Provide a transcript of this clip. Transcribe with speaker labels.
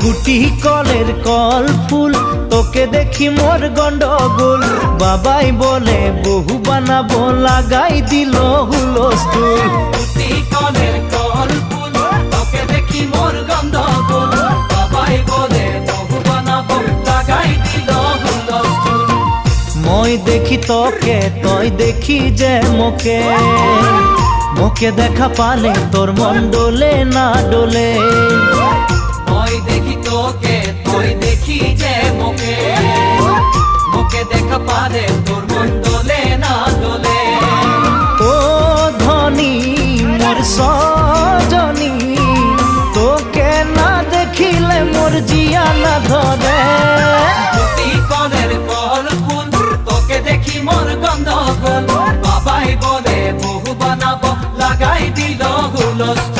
Speaker 1: গুটি কলের কল ফুল, তোকে দেখি মোর গন্ডগোল। বাবাই বলে বহু বানাবো, লাগাই দিল হুলস্থুল।
Speaker 2: গুটি কলের কল ফুল, তোকে দেখি মোর গন্ডগোল। বাবাই বলে বহু বানাবো, লাগাই দিল হুলস্থুল।
Speaker 1: মই দেখি তোকে, তই দেখি যে মোকে, মোকে দেখা পালে তোর মন ডোলে না ডোলে।
Speaker 2: মই দেখি তোকে, তুই দেখি যে মোকে, মোকে দেখা পারে তোর মন দোলে না দোলে।
Speaker 1: ও ধনী মোর সজনী, তোকে না দেখিলে মোর জিয়া না ধরে।
Speaker 2: গুটি কলের কল ফুল, তোকে দেখি মোর গন্ডগোল। বাবাই বলে বহু বানাবো, লাগাই দিল হুলস্থুল।